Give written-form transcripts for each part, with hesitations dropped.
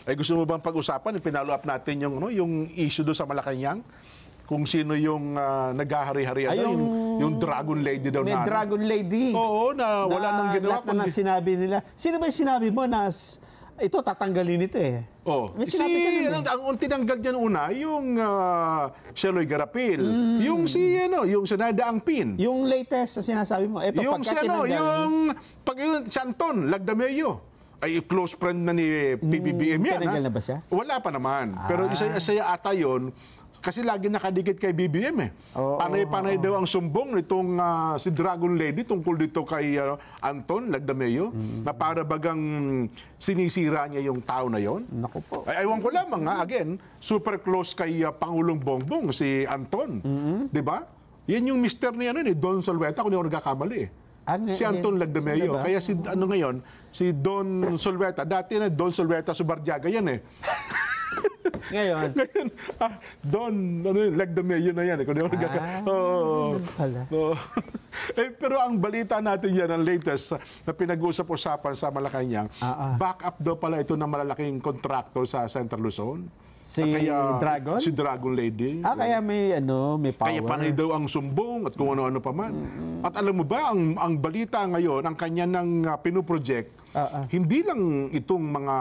Ay gusto mo bang pag-usapan, pinalo up natin yung, ano, yung issue doon sa Malacanang? Kung sino yung naghahari-hari, yung Dragon Lady daw may na. May Dragon Lady. Oo, na wala nang ginawa. Lahat na sinabi nila. Sino ba yung sinabi mo na ito tatanggalin ito eh? Oh, ang tinanggal diyan una yung Sheloy Garapil, yung yung Senadaang Pin. Yung latest na sinasabi mo, ito yung si Anton Lagdameo. Ay close friend na ni PBBM yan. Tinanggal na ba siya? Wala pa naman. Pero isa ata yun, kasi lagi nakadikit kay BBM eh. Panay-panay daw ang sumbong nitong si Dragon Lady tungkol dito kay Anton Lagdameo, na para bagang sinisira niya yung tao na yon. Naku po. Ay, ewan ko lamang again, super close kay Pangulong Bongbong, si Anton. Di ba? Yan yung mister niya ni Don Solweta, kung di ako nagkakamali eh. Si Anton Lagdameo. Kaya si Don Solweta, dati na Don Solweta Subarjaga yan eh. Ngayon, Don Lagdameo na yan. Pero ang balita natin yan, ang latest na pinag-uusap-usapan sa Malacanang, back up daw pala ito ng malalaking contractor sa Central Luzon. Dragon? Si Dragon Lady. Kaya may power. Kaya panay daw ang sumbong at kung ano-ano pa man. At alam mo ba, ang balita ngayon, ang kanya ng pinuproject, hindi lang itong mga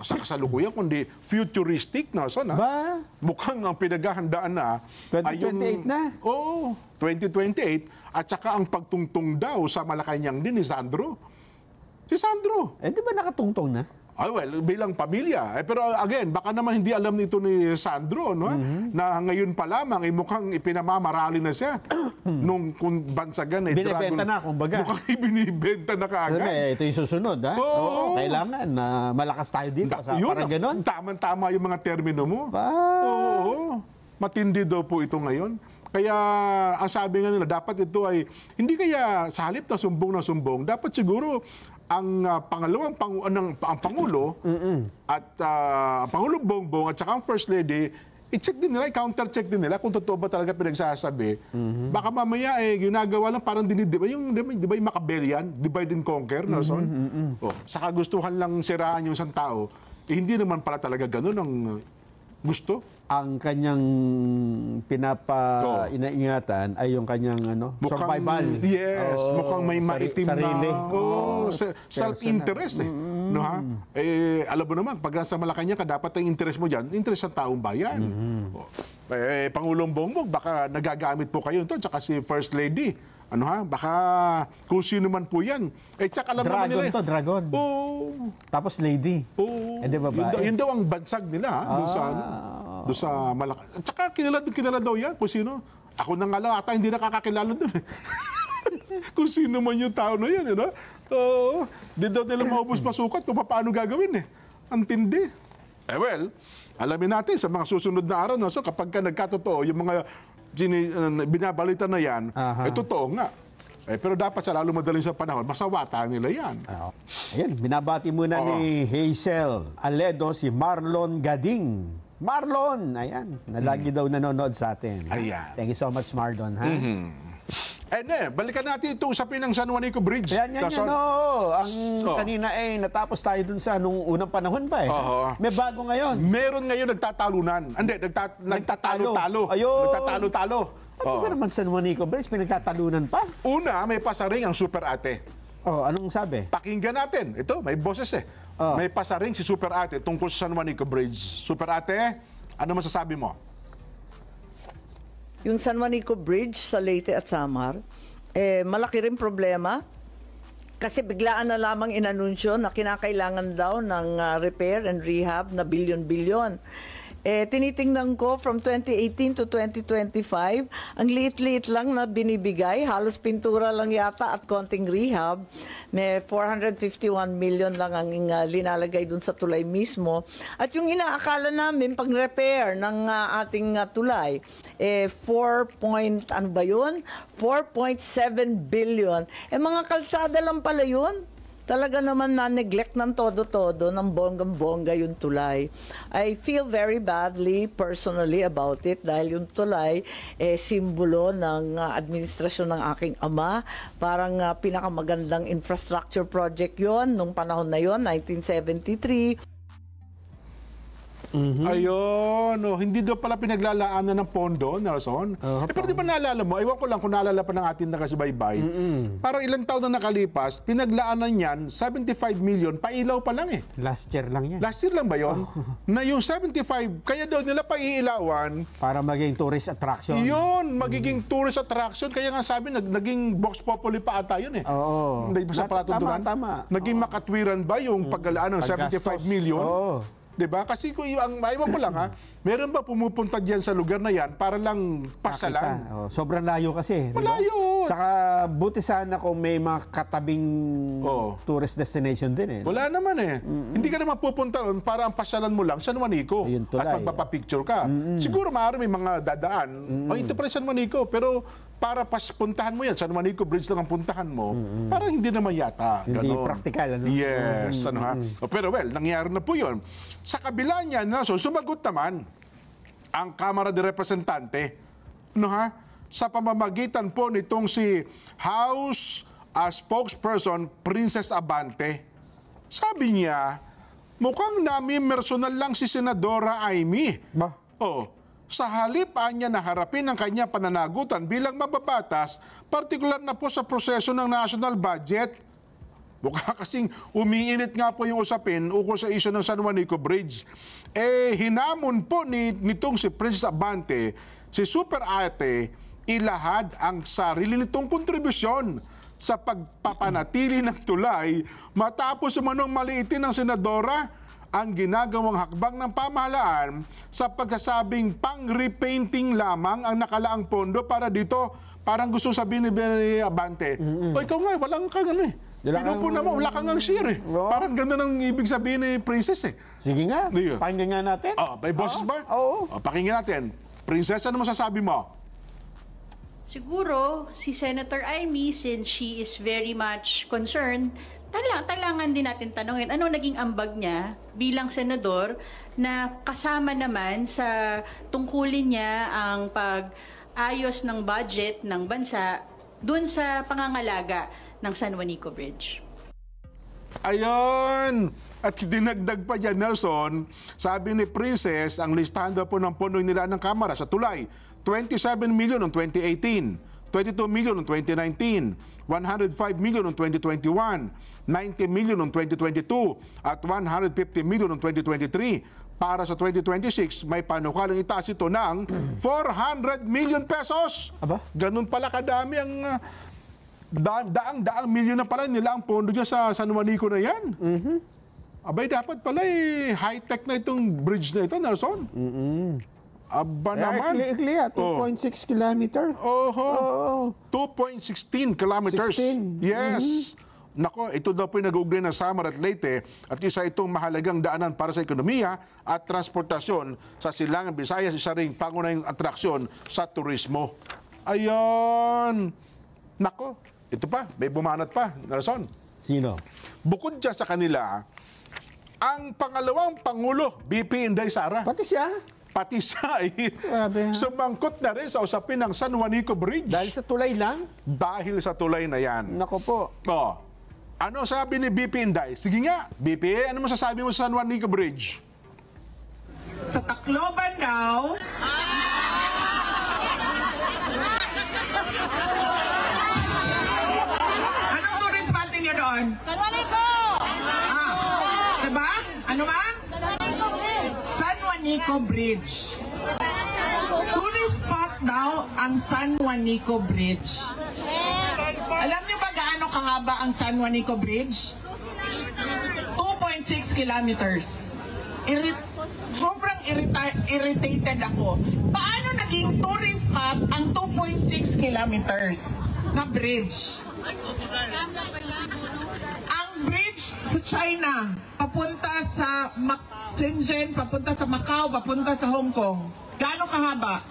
kasalukuyan, kundi futuristic na. Ba? Mukhang ang pinaghahandaan na 2028 na? Oo, 2028. At saka ang pagtungtong daw sa Malacanang din ni Sandro. Si Sandro. Di ba nakatungtong na? Bilang pamilya. Pero again, baka naman hindi alam nito ni Sandro, no? Na ngayon pa lamang, mukhang ipinamamarali na siya. Nung bansagan, binibenta na, kumbaga. Mukhang ibinibenta na kaagad. Ito yung susunod, ha? Oo, kailangan na malakas tayo dito. Parang ganon. Tama-tama yung mga termino mo. Oo. Matindi daw po ito ngayon. Kaya ang sabi nga nila, dapat ito ay, hindi kaya sa halip na sumbong, dapat siguro ang pangalawang ang Pangulo at ang Pangulong Bongbong at saka ang First Lady, i-check din nila, i-counter-check din nila kung totoo ba talaga pinagsasabi. Baka mamaya ginagawa lang parang di ba yung Machiavellian, divide and conquer, no, son? Saka gustuhan lang siraan yung isang tao. Hindi naman pala talaga ganun ang gusto. Ang kanyang inaingatan ay yung kanyang survival. Yes, mukhang may maitim sarili. Self-interest eh. No, ha? Alam mo naman, pag nasa Malacanang ka, dapat ang interest mo dyan, interest sa taong bayan. Pangulong Bongbong, baka nagagamit po kayo nito, tsaka si First Lady. Baka kung sino man po yan. Tsaka alam naman nila. Dragon. Tapos lady. Di ba ba? Yun daw ang bansag nila, doon sa Malacanang. Tsaka kilala daw yan kung sino. Ako na nga lang ata hindi nakakakilala doon. Kung sino man yung tao na yan. Di daw nila maubos pasukat kung paano gagawin eh. Ang tindi. Alamin natin sa mga susunod na araw. So kapag nagkatotoo, yung mga binabalita na yan, totoo nga. Pero dapat sa lalo madaling sa panahon, masawata nila yan. Ayan, binabati muna ni Hazel Aledo si Marlon Gading. Marlon, ayan, lagi daw nanonood sa atin. Ayan. Thank you so much, Marlon. Balikan natin ito usapin ng San Juanico Bridge. Kanina natapos tayo dun sa nung unang panahon pa eh. May bago ngayon. Meron ngayon nagtatalunan. Hindi, nagtatalo-talo. Ayun. Nagtatalo-talo. Ano ba naman San Juanico Bridge? May nagtatalunan pa? Una, may pasaring ang Super Ate. Anong sabi? Pakinggan natin. Ito, may boses eh. May pasaring si Super Ate tungkol sa San Juanico Bridge. Super Ate, ano masasabi mo? Yung San Juanico Bridge sa Leyte at Samar, malaki rin problema kasi biglaan na lamang inanunsyo na kinakailangan daw ng repair and rehab na bilyon-bilyon. Tinitingnan ko from 2018 to 2025, ang liit-liit lang na binibigay, halos pintura lang yata at konting rehab. May 451 million lang ang linalagay dun sa tulay mismo. At yung inaakala namin pag repair ng ating tulay, 4.7 billion. Mga kalsada lang pala yun. Talaga naman na-neglect ng todo-todo ng bonggang-bongga yung tulay. I feel very badly personally about it dahil yung tulay simbolo ng administrasyon ng aking ama. Parang pinakamagandang infrastructure project yon nung panahon na yon, 1973. Ayun, hindi daw pala pinaglalaanan ng pondo, Nelson. Pero di ba naalala mo, ewan ko lang kung naalala pa ng ating nakasubaybay, parang ilang taon na nakalipas, pinaglaanan yan, 75 million, pailaw pa lang eh. Last year lang yan. Last year lang ba yun? Na yung 75, kaya daw nila paiilawan, Para maging tourist attraction. yun, magiging tourist attraction. Kaya nga sabi, naging Vox Populi pa ata yun eh. Oo. Hindi ba sa palatuntunan? Tama. Naging makatwiran ba yung paggalaan ng 75 Paggastos. million? Oo. Diba? Kasi kung ang maiwan ko lang ha, meron ba pumupunta diyan sa lugar na yan para lang pasalan? Nakita. Sobrang layo kasi. di ba? Malayo. Saka buti sana kung may mga katabing Oo. tourist destination din eh. Wala naman eh. Hindi ka naman pupunta ron para ang pasalan mo lang San Juanico Ayun, tulay. at magpapapicture ka. Siguro maaari may mga dadaan. O ito pala San Juanico. Pero para puntahan mo yan, San Juanico Bridge lang ang puntahan mo, parang hindi naman yata. Hindi Ganon. practical, ano? Yes. Ano, ha? Pero well, nangyari na po yun. Sa kabila niya, sumagot naman ang Kamara de Representante, no ha? Sa pamamagitan po nitong si House spokesperson Princess Abante. Sabi niya, mukhang nami-personal lang si Senadora Amy. Ba? Sa halip niya na harapin ang kanyang pananagutan bilang mababatas, partikular na po sa proseso ng national budget. Mukha kasing umiinit nga po yung usapin ukol sa isyu ng San Juanico Bridge. Hinamon po nitong si Princess Abante, si Super Ate, ilahad ang sarili nitong kontribusyon sa pagpapanatili ng tulay matapos umanong maliitin ng senadora ang ginagawang hakbang ng pamahalaan sa pagkasabing pang-repainting lamang ang nakalaang pondo para dito. Parang gusto sabihin ni Abante, o ikaw nga, walang kang ano eh. Pinupo naman, wala kang ang share eh. Parang ganda ng ibig sabihin ni Princess eh. Sige nga, Diyo. pakinggan nga natin. May boses ba? Oo. Pakinggan natin. Princess, ano masasabi mo? Siguro, si Senator Amy, since she is very much concerned, talangan din natin tanongin, ano naging ambag niya bilang senador na kasama naman sa tungkulin niya ang pag-ayos ng budget ng bansa dun sa pangangalaga ng San Juanico Bridge. Ayun! At dinagdag pa dyan, Nelson, sabi ni Princess, ang listahan daw po ng pondo nila ng Kamara sa tulay, 27 million noong 2018, 22 million noong 2019, 105 million noong 2021, 90 million noong 2022, at 150 million noong 2023. Para sa 2026, may panukalang itaas ito ng 400 million pesos. Aba? Ganun pala kadami ang daang milyon na pala nila ang pondo dyan sa San Juanico na yan. Abay, dapat pala high-tech na itong bridge na ito, Nelson. Aba naman. Ikli, 2.6 kilometer. Oho. 2.16 kilometers. 16. Yes. Nako, ito daw po yung nag-uugnay ng Samar at Leyte at isa itong mahalagang daanan para sa ekonomiya at transportasyon sa Silangan Visayas, isa ring pangunahing atraksyon sa turismo. Ayan. Nako, ito pa, may bumanat pa, Nelson. Sino? Bukod dyan sa kanila, ang pangalawang Pangulo, BP Inday Sara, Pati siya. pati siya ay Grabe, ha? sumangkot na rin sa usapin ng San Juanico Bridge. Dahil sa tulay lang? Dahil sa tulay na yan. Nako po. Ano sabi ni BP Inday? Sige nga, BP, ano masasabi mo sa San Juanico Bridge? Sa Tacloban daw, anong tourist spot niyo doon? San Juanico! Diba? Ano ba? San Juanico Bridge. Tourist spot daw ang San Juanico Bridge. Alam niyo ba gaano kahaba ang San Juanico Bridge? 2.6 kilometers. Sobrang irritated ako. Paano naging tourist spot ang 2.6 kilometers na bridge? Ang bridge sa China, papunta sa Shenzhen, papunta sa Macau, papunta sa Hong Kong. Gaano kahaba?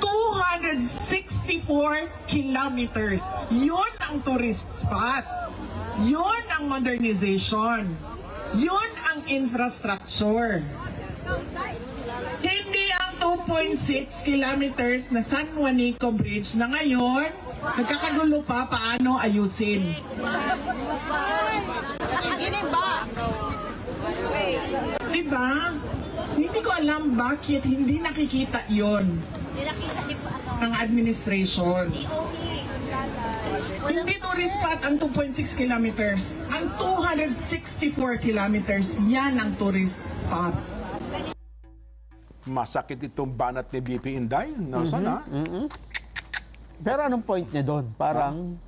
264 kilometers. Yun ang tourist spot. Yun ang modernization. Yun ang infrastructure. Hindi ang 2.6 kilometers na San Juanico Bridge na ngayon, nagkakagulo pa paano ayusin. Gini ba? Di Di ba? Hindi ko alam bakit hindi nakikita yon ng administration. Hindi tourist spot ang 2.6 kilometers. Ang 264 kilometers, yan ang tourist spot. Masakit itong banat ni BP Inday, Nelson, ha? Pero anong point niya doon? Parang...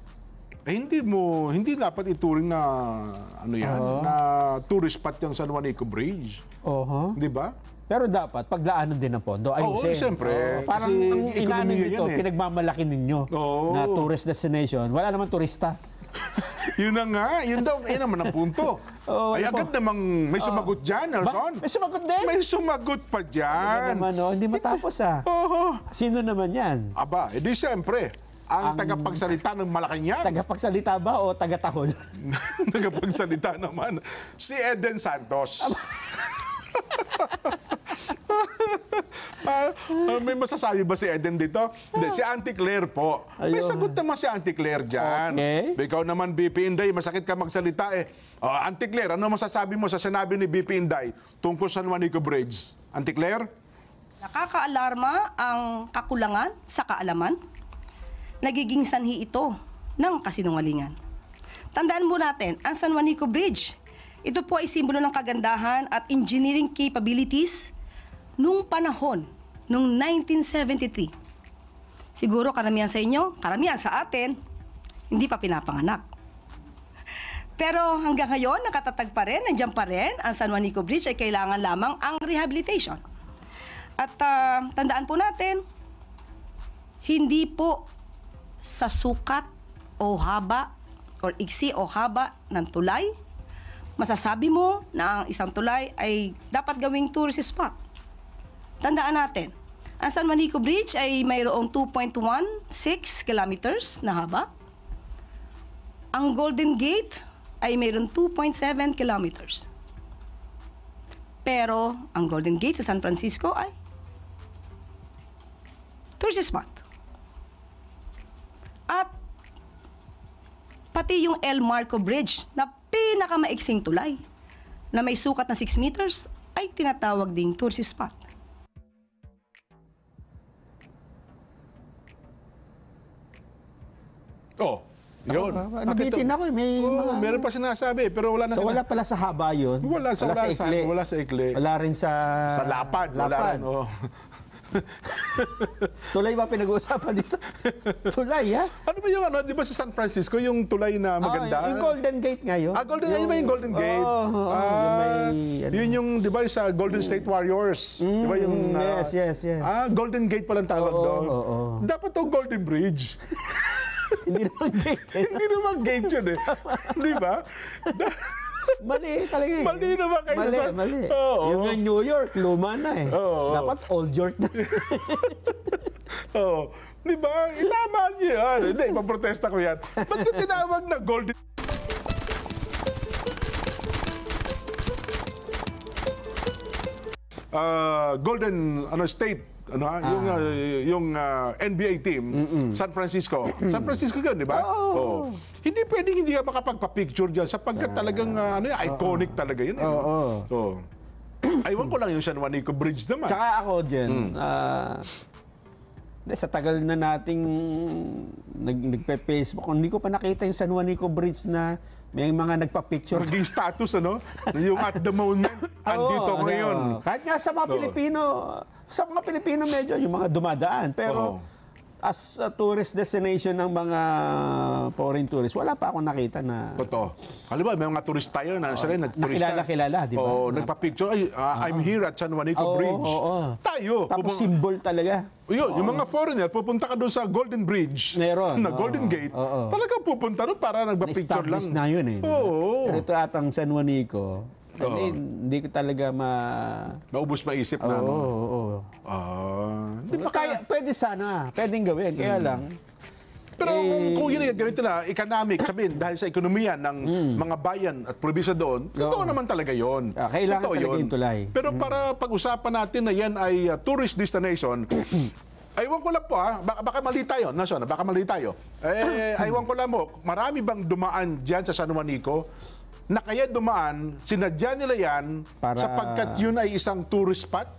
hindi dapat ituring na, na tourist spot yung San Juanico Bridge. Di ba? Pero dapat, paglaanan din ng pondo. Oo, Ayusin. siyempre. Parang Kasi ang inaano ekonomiya nito, yan eh. pinagmamalaki ninyo na tourist destination. Wala naman turista. Yun na nga, yun naman ang punto. Ay agad namang may sumagot dyan, Nelson. May sumagot din? May sumagot pa dyan. Naman, hindi matapos Oo. Sino naman yan? Aba, edi siyempre, ang tagapagsalita ng Malacanang. Tagapagsalita ba o tagatahol? Tagapagsalita naman, si Eden Santos. May masasabi ba si Eden dito? Hindi, si Auntie Claire po. May Ayun. sagot naman si Auntie Claire dyan. Okay. Ikaw naman, BP Inday, masakit ka magsalita eh. Auntie Claire, ano masasabi mo sa sinabi ni BP Inday tungkol sa San Juanico Bridge? Auntie Claire? Nakakaalarma ang kakulangan sa kaalaman. Nagiging sanhi ito ng kasinungalingan. Tandaan mo natin, ang San Juanico Bridge, ito po ay simbolo ng kagandahan at engineering capabilities nung panahon, nung 1973. Siguro karamihan sa inyo, karamihan sa atin, hindi pa pinapanganak. Pero hanggang ngayon, nakatatag pa rin, nandiyan pa rin, ang San Juanico Bridge ay kailangan lamang ang rehabilitation. At tandaan po natin, hindi po sa sukat o haba or iksi o haba ng tulay, masasabi mo na ang isang tulay ay dapat gawing tourist spot. Tandaan natin, ang San Juanico Bridge ay mayroong 2.16 kilometers na haba. Ang Golden Gate ay mayroong 2.7 kilometers. Pero ang Golden Gate sa San Francisco ay tourist spot. At pati yung El Marco Bridge na pinakamaiksing tulay na may sukat na 6 meters ay tinatawag ding tourist spot. Yun. Nabitin ako, may mga... Meron pa sinasabi, pero wala na. So wala pala sa haba yun? Wala sa ikli. Wala sa ikli. Wala rin sa... Sa lapad. Wala rin. Tulay ba pinag-uusapan dito? Tulay, ha? Ano ba yung di ba sa San Francisco, yung tulay na maganda? Yung Golden Gate nga yun. Golden Gate ba yung Golden Gate? Yun yung, di ba, sa Golden State Warriors? Di ba yung... yes. Golden Gate palang tawag doon. Dapat to Golden Bridge. Hindi naman gate. Hindi naman gate yun eh. Di ba? Mali talaga eh. Mali naman kayo. Mali. Oo. Yung nga New York, luma na eh. Oo. Dapat Old York na. Oo. Di ba? Itama niyo yan. Hindi, ipaprotesta ko yan. Ba't yung tinawag na Golden... Golden State yung NBA team San Francisco. San Francisco 'yun, di ba? Oo. Hindi pwedeng hindi ka makapagpa-picture diyan sapagkat talagang iconic talaga 'yun. Oo. Aywan ko lang yung San Juanico Bridge naman. Tsaka ako dyan, sa tagal na nating nagpe-Facebook, hindi ko pa nakita yung San Juanico Bridge na may mga nagpa-picture. Maging status, yung at the moment, andito ko ngayon. Kahit nga sa mga Pilipino medyo yung mga dumadaan. Pero as a tourist destination ng mga foreign tourists, wala pa akong nakita na... Totoo. Halimbawa, may mga turista yun. Nakilala, di ba? Nagpa-picture. I'm here at San Juanico Bridge. Tayo. Tapos symbol talaga. Yung mga foreigner, pupunta ka doon sa Golden Bridge. Meron. Na Golden Gate. Talagang pupunta doon para nagpa-picture lang. Na-establish na yun eh. Pero ito atang San Juanico, hindi ko talaga maubos maisip na. Di ba kaya, pwede sana. Pwedeng gawin. Kaya lang. Pero kung yun ang gagawin nila, economic, sabihin, dahil sa ekonomiya ng mga bayan at probinsya doon, totoo naman talaga yun. Kailangan totoo talaga yung tulay. Pero para pag-usapan natin na yan ay tourist destination, aywan ko lang po baka mali tayo, baka mali tayo. Aywan ko lang mo, marami bang dumaan dyan sa San Juanico na kaya dumaan, sinadya nila yan Para- sapagkat yun ay isang tourist spot.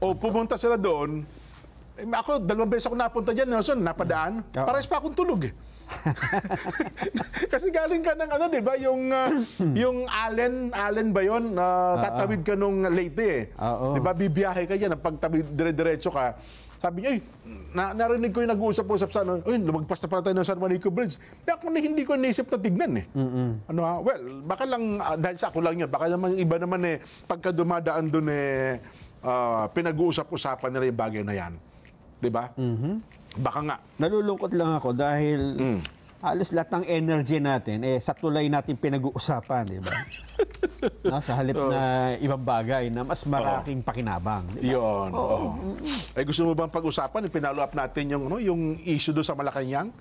O pumunta sila doon. Ako, 2 beses ako napunta dyan, Nelson, napadaan. Oo. Pares pa akong tulog eh. Kasi galing ka ng di ba, yung Allen ba yun? Tatawid ka nung Leyte eh. Oo. Di ba, bibiyahe ka dyan, pagtawid dire-diretso ka. Sabi niya, narinig ko yung nag-uusap-usap sa lumagpas na pala tayo ng San Juanico Bridge. Ako hindi ko naisip na tignan eh. Well, baka lang, dahil sa ako lang yun, baka naman iba naman pagka dumadaan doon pinag-uusap-usapan nila yung bagay na yan. Di ba? Baka nga. Nalulungkot lang ako dahil halos lahat ng energy natin sa tulay natin pinag-uusapan, di ba? Sa halip na ibang bagay na mas maraking pakinabang. Di ba? Yun. Ay gusto mo bang pag-usapan, pinalo up natin yung issue doon sa Malacanang?